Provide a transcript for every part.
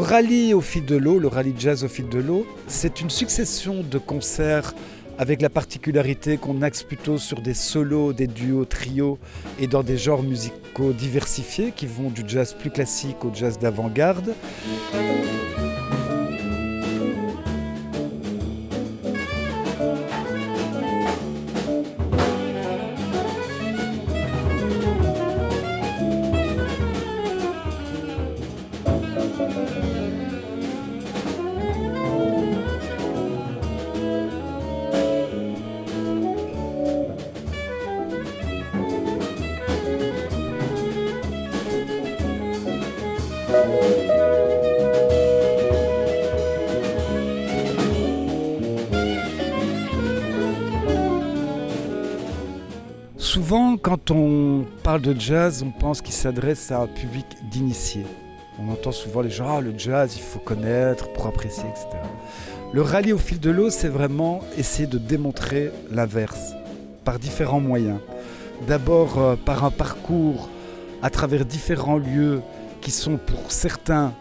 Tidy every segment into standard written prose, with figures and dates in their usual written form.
rallye au fil de l'eau, le rallye jazz au fil de l'eau, c'est une succession de concerts avec la particularité qu'on axe plutôt sur des solos, des duos, trios et dans des genres musicaux diversifiés qui vont du jazz plus classique au jazz d'avant-garde. Souvent, quand on parle de jazz, on pense qu'il s'adresse à un public d'initiés. On entend souvent les gens « Ah, le jazz, il faut connaître pour apprécier, etc. » Le rallye au fil de l'eau, c'est vraiment essayer de démontrer l'inverse, par différents moyens. D'abord, par un parcours à travers différents lieux qui sont pour certains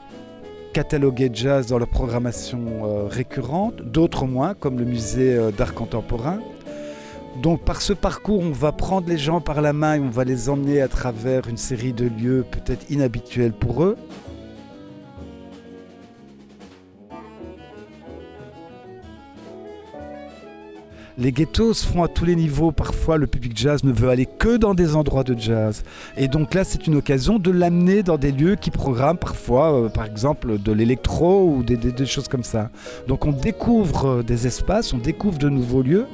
catalogués jazz dans leur programmation récurrente, d'autres moins, comme le musée d'art contemporain. Donc par ce parcours, on va prendre les gens par la main et on va les emmener à travers une série de lieux peut-être inhabituels pour eux. Les ghettos se font à tous les niveaux. Parfois, le public jazz ne veut aller que dans des endroits de jazz. Et donc là, c'est une occasion de l'amener dans des lieux qui programment parfois, par exemple, de l'électro ou des choses comme ça. Donc on découvre des espaces, on découvre de nouveaux lieux.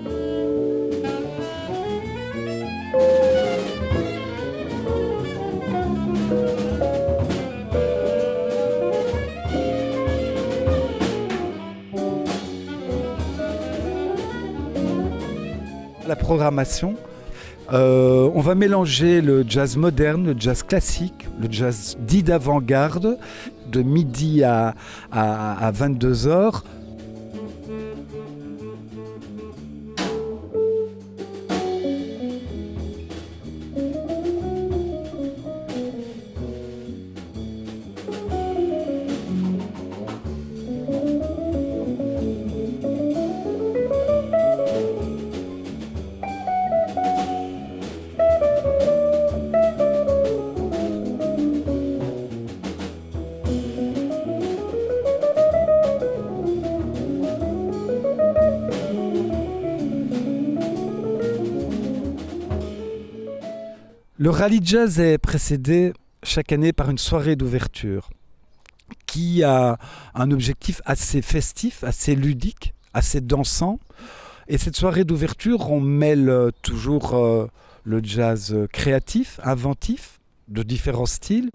La programmation, on va mélanger le jazz moderne, le jazz classique, le jazz dit d'avant-garde, de midi à 22h. Le rallye jazz est précédé chaque année par une soirée d'ouverture qui a un objectif assez festif, assez ludique, assez dansant. Et cette soirée d'ouverture, on mêle toujours le jazz créatif, inventif, de différents styles.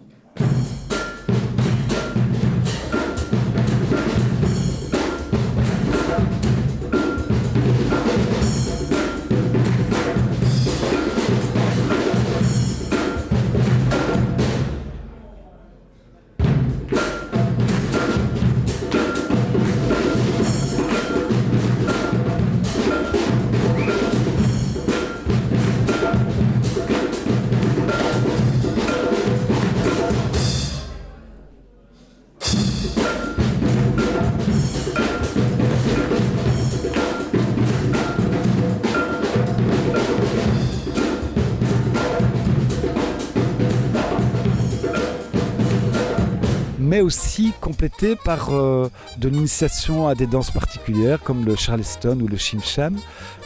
Mais aussi complété par de l'initiation à des danses particulières comme le charleston ou le chim-cham.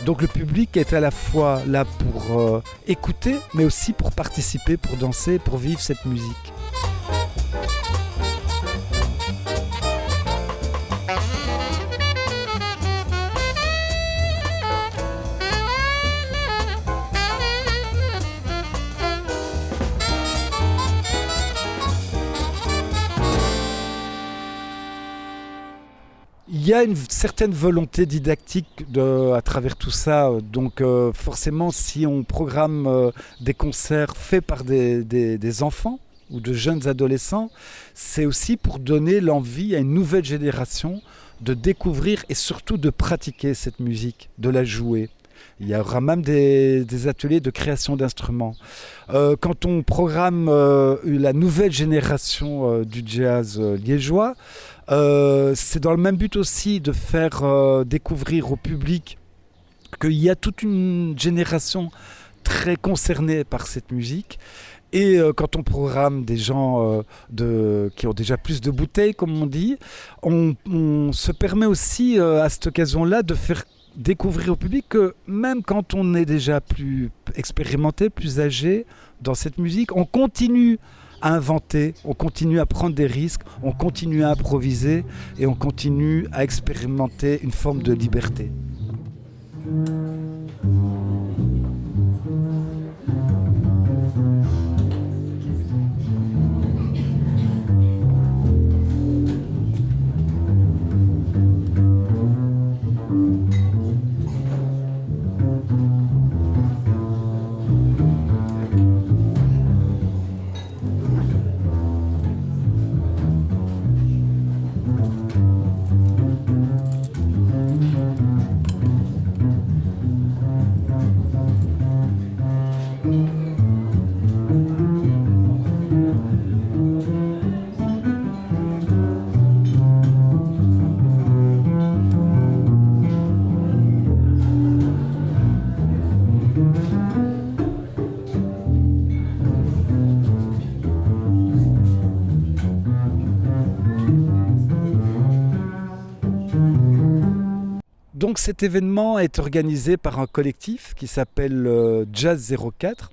Donc le public est à la fois là pour écouter, mais aussi pour participer, pour danser, pour vivre cette musique. Il y a une certaine volonté didactique à travers tout ça. Donc forcément, si on programme des concerts faits par des enfants ou de jeunes adolescents, c'est aussi pour donner l'envie à une nouvelle génération de découvrir et surtout de pratiquer cette musique, de la jouer. Il y aura même des ateliers de création d'instruments. Quand on programme la nouvelle génération du jazz liégeois, c'est dans le même but aussi de faire découvrir au public qu'il y a toute une génération très concernée par cette musique. Et quand on programme des gens qui ont déjà plus de bouteilles, comme on dit, on se permet aussi à cette occasion-là de faire découvrir au public que même quand on est déjà plus expérimenté, plus âgé dans cette musique, on continue à inventer, on continue à prendre des risques, on continue à improviser et on continue à expérimenter une forme de liberté. Donc cet événement est organisé par un collectif qui s'appelle Jazz 04.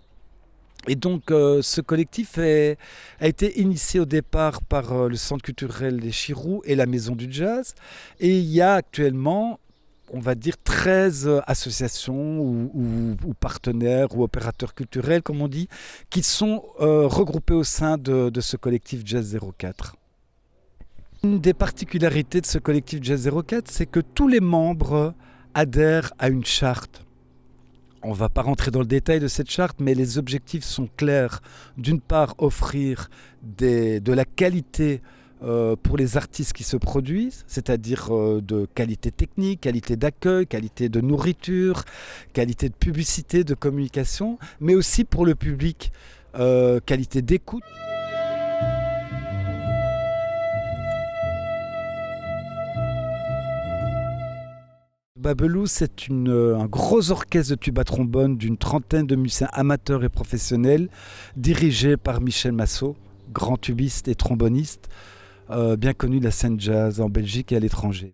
Et donc ce collectif a été initié au départ par le Centre culturel des Chiroux et la Maison du Jazz. Et il y a actuellement, on va dire, 13 associations ou partenaires ou opérateurs culturels, comme on dit, qui sont regroupés au sein de ce collectif Jazz 04. Une des particularités de ce collectif Jazz 04, c'est que tous les membres adhèrent à une charte. On ne va pas rentrer dans le détail de cette charte, mais les objectifs sont clairs. D'une part, offrir de la qualité pour les artistes qui se produisent, c'est-à-dire de qualité technique, qualité d'accueil, qualité de nourriture, qualité de publicité, de communication, mais aussi pour le public, qualité d'écoute. Babelou, c'est un gros orchestre de tuba-trombone d'une trentaine de musiciens amateurs et professionnels, dirigé par Michel Massot, grand tubiste et tromboniste, bien connu de la scène jazz en Belgique et à l'étranger.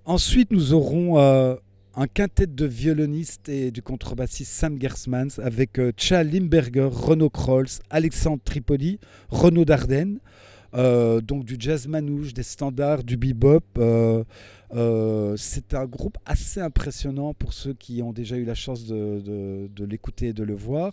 Ensuite, nous aurons un quintet de violonistes et du contrebassiste Sam Gersmans avec Tcha Limberger, Renaud Krolls, Alexandre Tripoli, Renaud Dardenne, donc du jazz manouche, des standards, du bebop. C'est un groupe assez impressionnant pour ceux qui ont déjà eu la chance de l'écouter et de le voir.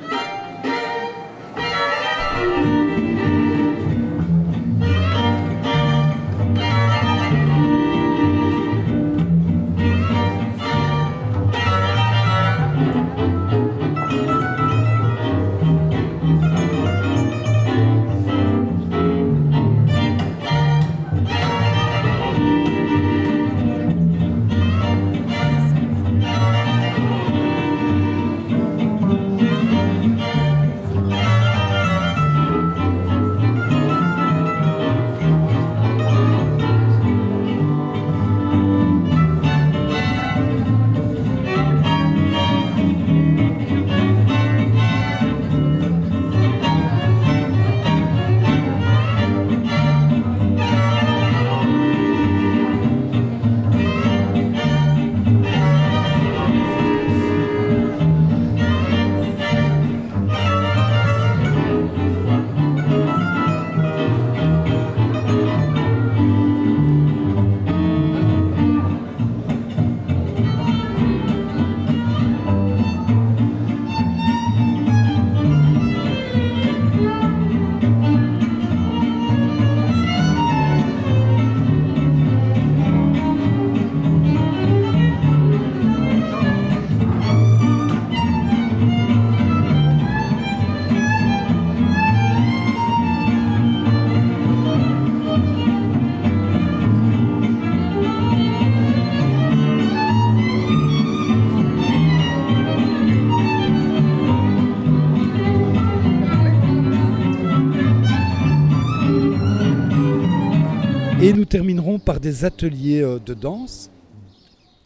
Et nous terminerons par des ateliers de danse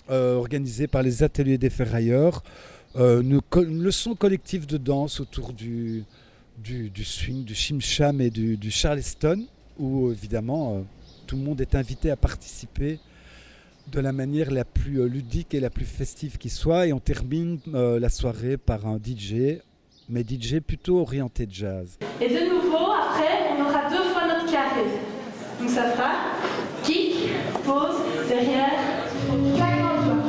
organisés par les ateliers des ferrailleurs. Une leçon collective de danse autour du swing, du chim-cham et du charleston, où évidemment tout le monde est invité à participer de la manière la plus ludique et la plus festive qui soit. Et on termine la soirée par un DJ, mais DJ plutôt orienté jazz. Et de nouveau, après, on aura 2 fois notre carré. Donc ça fera kick, pause, derrière, claquement de doigts.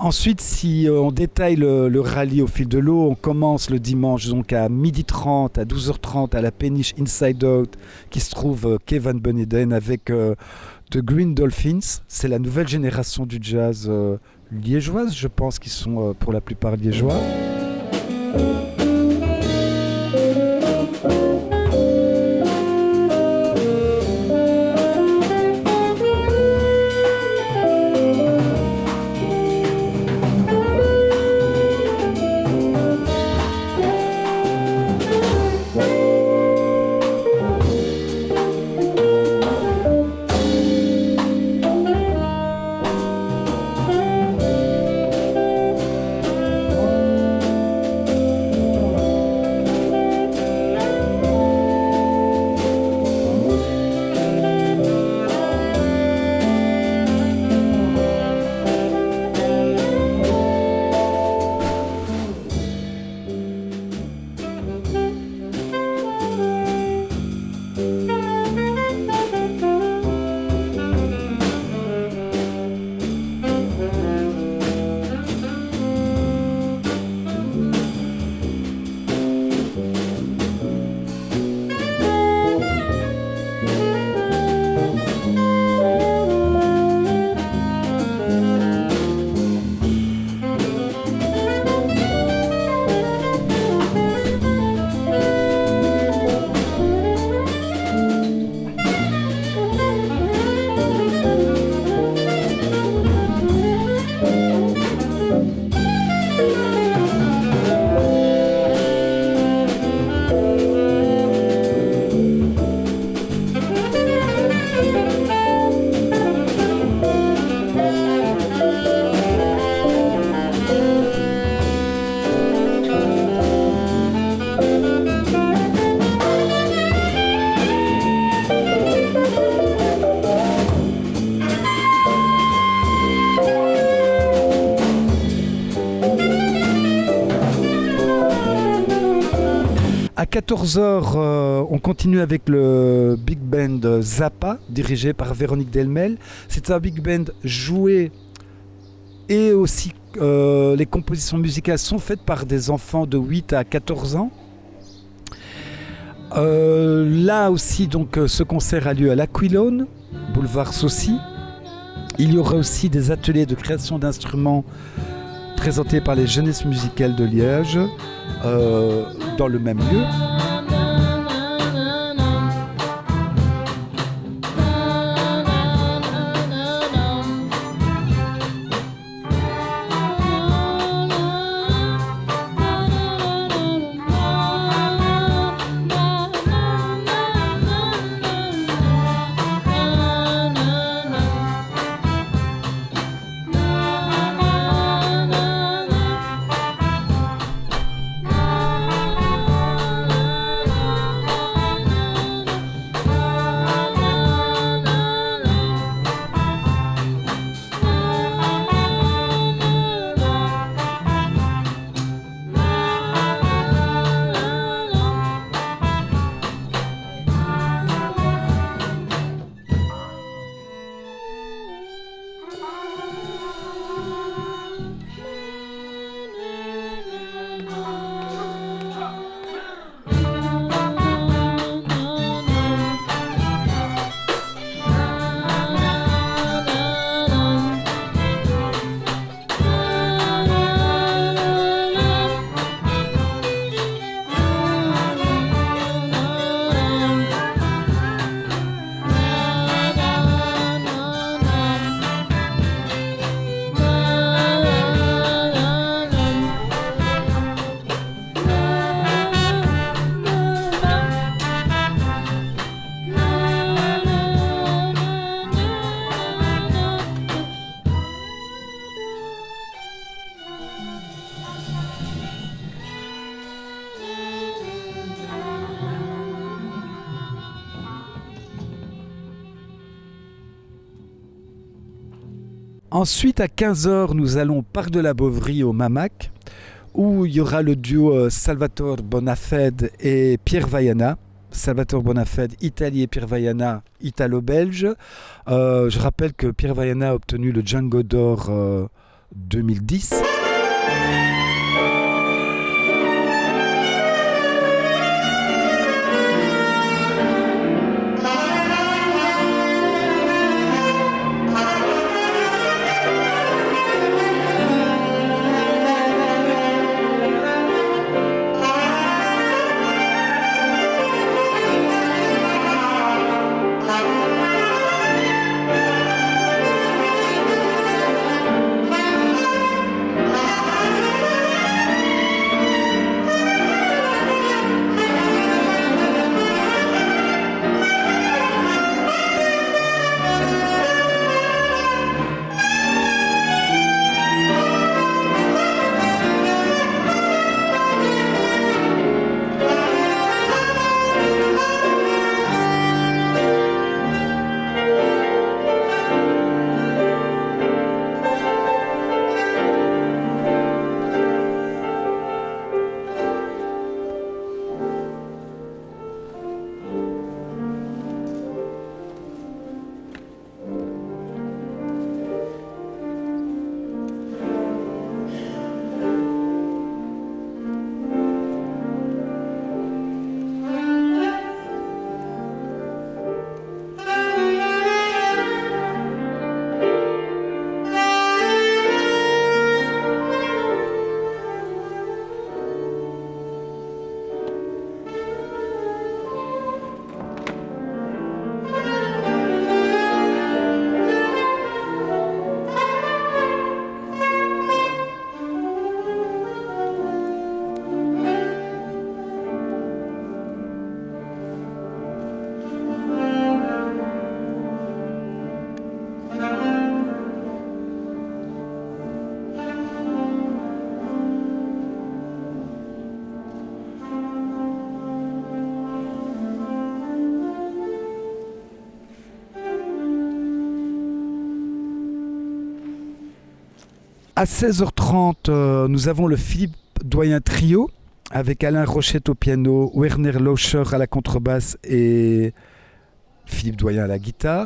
Ensuite, si on détaille le rallye au fil de l'eau, on commence le dimanche donc à 12h30, à 12h30 à la péniche Inside Out qui se trouve quai Van Beneden avec The Green Dolphins. C'est la nouvelle génération du jazz liégeoise, je pense, qui sont pour la plupart liégeois. À 14h, on continue avec le big band Zappa, dirigé par Véronique Delmel. C'est un big band joué et aussi les compositions musicales sont faites par des enfants de 8 à 14 ans. Là aussi, donc, ce concert a lieu à l'Aquilone, boulevard Saucy. Il y aura aussi des ateliers de création d'instruments présentés par les Jeunesses musicales de Liège dans le même lieu. Ensuite, à 15 heures, nous allons au Parc de la Boveri au Mamac, où il y aura le duo Salvatore Bonafede et Pierre Vaiana. Salvatore Bonafede, Italie, et Pierre Vaiana, italo-belge. Je rappelle que Pierre Vaiana a obtenu le Django d'Or 2010. À 16h30, nous avons le Philippe Doyen Trio avec Alain Rochette au piano, Werner Lauscher à la contrebasse et Philippe Doyen à la guitare.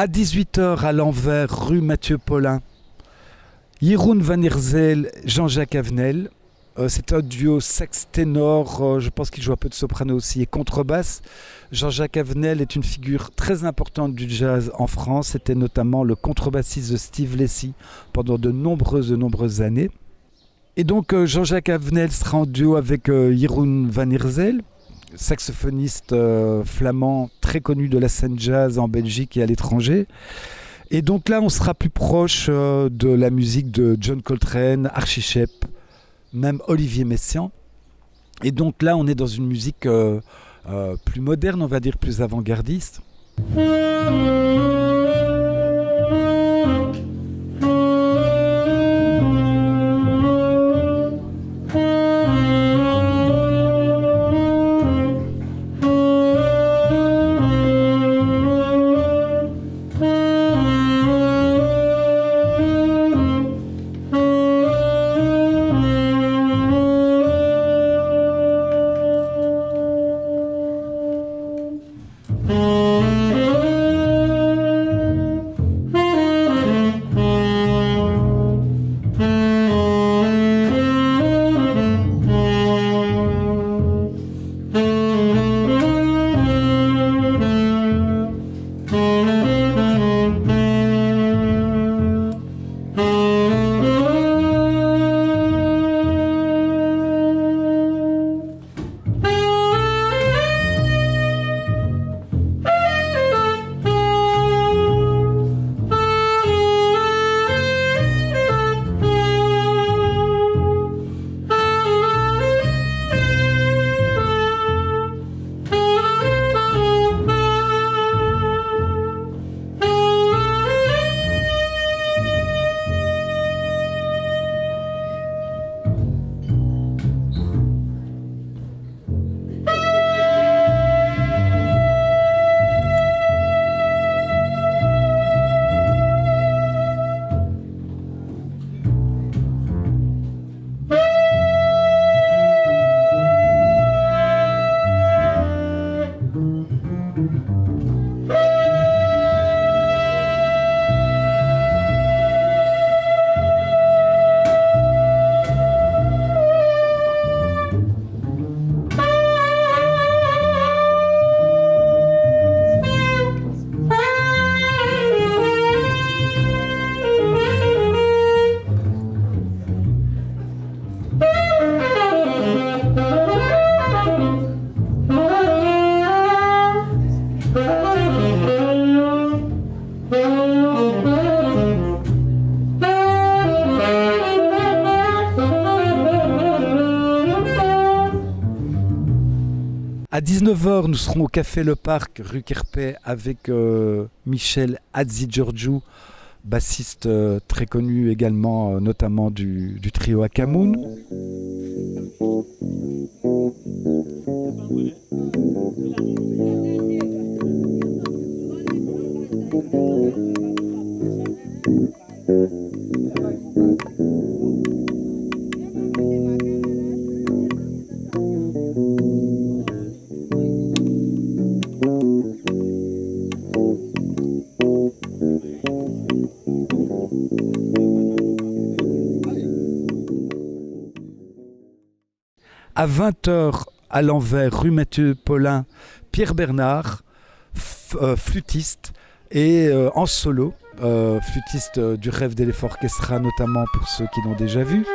À 18h à l'envers, rue Mathieu Paulin, Jeroen van Eerzel, Jean-Jacques Avenel. C'est un duo sax-ténor, je pense qu'il joue un peu de soprano aussi, et contrebasse. Jean-Jacques Avenel est une figure très importante du jazz en France. C'était notamment le contrebassiste de Steve Lacy pendant de nombreuses années. Et donc Jean-Jacques Avenel sera en duo avec Jeroen van Eerzel, saxophoniste flamand très connu de la scène jazz en Belgique et à l'étranger. Et donc là, on sera plus proche de la musique de John Coltrane, Archie Shepp, même Olivier Messiaen. Et donc là, on est dans une musique plus moderne, on va dire, plus avant-gardiste. À 19h, nous serons au Café Le Parc, rue Querpey, avec Michel Hadjigeorgiou, bassiste très connu également, notamment du trio Akamoun. À 20h, à l'envers, rue Mathieu Paulin, Pierre Bernard, flûtiste et en solo, flûtiste du Rêve d'Éléphant Orchestra notamment pour ceux qui l'ont déjà vu.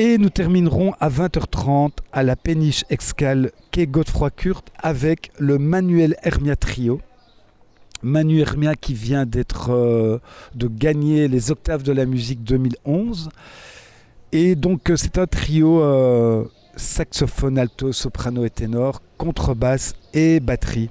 Et nous terminerons à 20h30 à la péniche Excale quai Godefroy-Kurt avec le Manuel Hermia Trio. Manu Hermia qui vient de gagner les Octaves de la musique 2011. Et donc c'est un trio saxophone, alto, soprano et ténor, contrebasse et batterie.